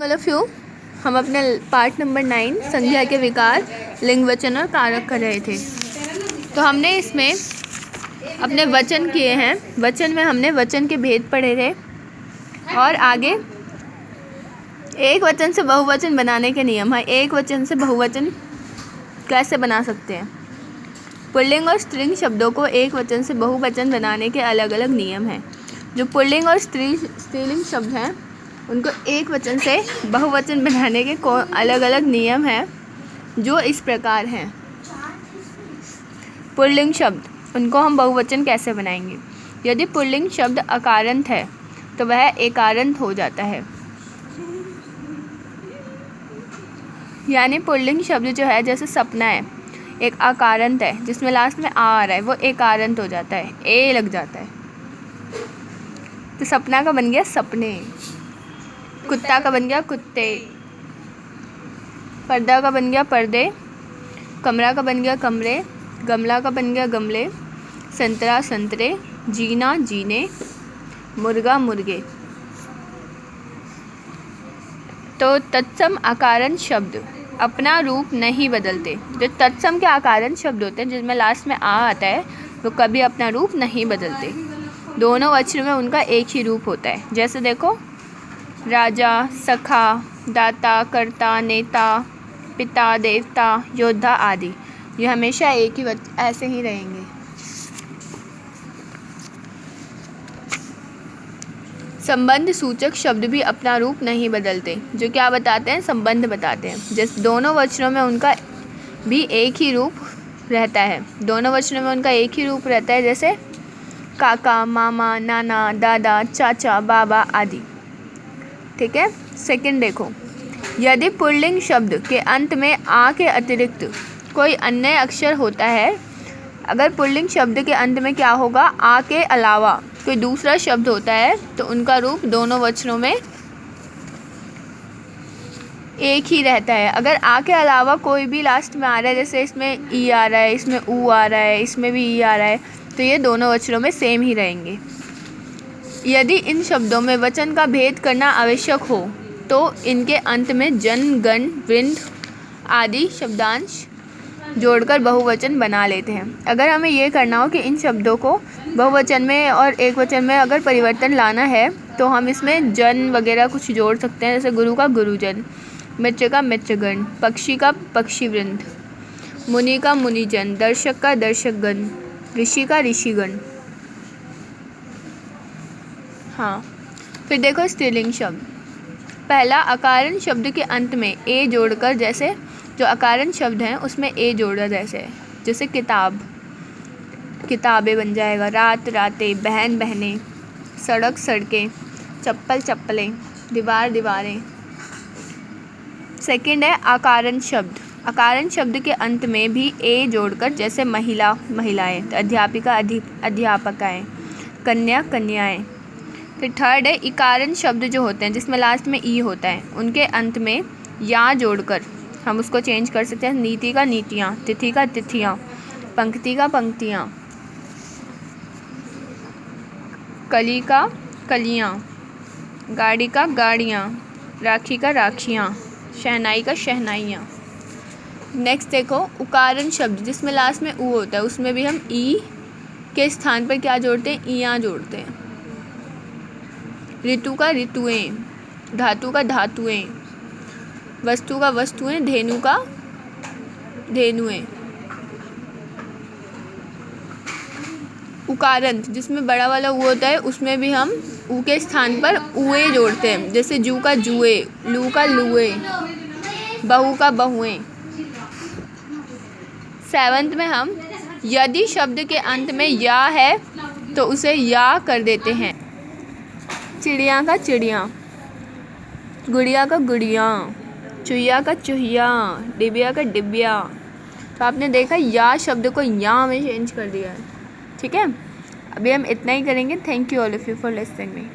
All of you, हम अपने part number 9 संज्ञा के विकार, लिंग, वचन और कारक कर रहे थे। तो हमने इसमें अपने वचन किए हैं। वचन में हमने वचन के भेद पढ़े थे और आगे एक वचन से बहुवचन बनाने के नियम है। एक वचन से बहुवचन कैसे बना सकते हैं। पुल्लिंग और स्त्रीलिंग शब्दों को एक वचन से बहुवचन बनाने के अलग अलग नियम हैं। जो पुल्लिंग और स्त्रीलिंग शब्द हैं उनको एक वचन से बहुवचन बनाने के अलग अलग नियम हैं, जो इस प्रकार हैं। पुल्लिंग शब्द, उनको हम बहुवचन कैसे बनाएंगे। यदि पुल्लिंग शब्द अकारांत है तो वह एकारांत हो जाता है। यानी पुल्लिंग शब्द जो है, जैसे सपना है, एक अकारांत है जिसमें लास्ट में आ रहा है, वो एकारांत हो जाता है, ए लग जाता है। तो सपना का बन गया सपने, कुत्ता का बन गया कुत्ते, पर्दा का बन गया पर्दे, कमरा का बन गया कमरे, गमला का बन गया गमले, संतरा संतरे, जीना जीने, मुर्गा मुर्गे। तो तत्सम आकारांत शब्द अपना रूप नहीं बदलते। जो तत्सम के आकारांत शब्द होते हैं जिसमें लास्ट में आ आता है, वो कभी अपना रूप नहीं बदलते। दोनों वचन में उनका एक ही रूप होता है। जैसे देखो, राजा, सखा, दाता, कर्ता, नेता, पिता, देवता, योद्धा आदि, ये हमेशा एक ही ऐसे ही रहेंगे। संबंध सूचक शब्द भी अपना रूप नहीं बदलते। जो क्या बताते हैं, संबंध बताते हैं। जैसे दोनों वचनों में उनका भी एक ही रूप रहता है। दोनों वचनों में उनका एक ही रूप रहता है, जैसे काका, मामा, नाना, दादा, चाचा, बाबा आदि। ठीक है। सेकंड देखो, यदि पुल्लिंग शब्द के अंत में आ के अतिरिक्त कोई अन्य अक्षर होता है, अगर पुल्लिंग शब्द के अंत में क्या होगा, आ के अलावा कोई दूसरा शब्द होता है, तो उनका रूप दोनों वचनों में एक ही रहता है। अगर आ के अलावा कोई भी लास्ट में आ रहा है, जैसे इसमें ई आ रहा है, इसमें ऊ आ रहा है, इसमें भी ई आ रहा है, तो ये दोनों वचनों में सेम ही रहेंगे। यदि इन शब्दों में वचन का भेद करना आवश्यक हो तो इनके अंत में जन, गण, वृंद आदि शब्दांश जोड़कर बहुवचन बना लेते हैं। अगर हमें ये करना हो कि इन शब्दों को बहुवचन में और एक वचन में अगर परिवर्तन लाना है, तो हम इसमें जन वगैरह कुछ जोड़ सकते हैं। जैसे गुरु का गुरुजन, मित्र का मित्रगण, पक्षी का पक्षीवृंद, मुनि का मुनिजन, दर्शक का दर्शकगण, ऋषि का ऋषिगण। हाँ, फिर देखो स्त्रीलिंग शब्द। पहला, अकारण शब्द के अंत में ए जोड़कर, जैसे जो अकारण शब्द हैं उसमें ए जोड़ा, जैसे किताब, किताबें बन जाएगा, रात रातें, बहन बहनें, सड़क सड़कें, चप्पल चप्पलें, दीवार दीवारें। सेकंड है अकारण शब्द। अकारण शब्द के अंत में भी ए जोड़कर, जैसे महिला महिलाएं, अध्यापिका अध्यापकाएं, कन्या कन्याएं। फिर थर्ड है इकारण शब्द जो होते हैं जिसमें लास्ट में ई होता है, उनके अंत में या जोड़कर हम उसको चेंज कर सकते हैं। नीति का नीतियाँ, तिथि का तिथियाँ, पंक्ति का पंक्तियाँ, कली का कलियाँ, गाड़ी का गाड़ियाँ, राखी का राखियाँ, शहनाई का शहनाइयाँ। नेक्स्ट देखो उकारण शब्द जिसमें लास्ट में ऊ होता है, उसमें भी हम ई के स्थान पर क्या जोड़ते हैं, इयाँ जोड़ते हैं। ऋतु का ऋतुएं, धातु का धातुएं, वस्तु का वस्तुएं, धेनु का धेनुएं। उकारंत जिसमें बड़ा वाला ऊ होता है, उसमें भी हम ऊ के स्थान पर उए जोड़ते हैं। जैसे जू का जुए, लू का लुए, बहू का बहुएं। सेवंथ में हम यदि शब्द के अंत में या है तो उसे या कर देते हैं। चिड़िया का चिड़िया, गुड़िया का गुड़िया, चुहिया का चुहिया, डिबिया का डिबिया। तो आपने देखा या शब्द को या में चेंज कर दिया है। ठीक है, अभी हम इतना ही करेंगे। Thank you all of you for listening me.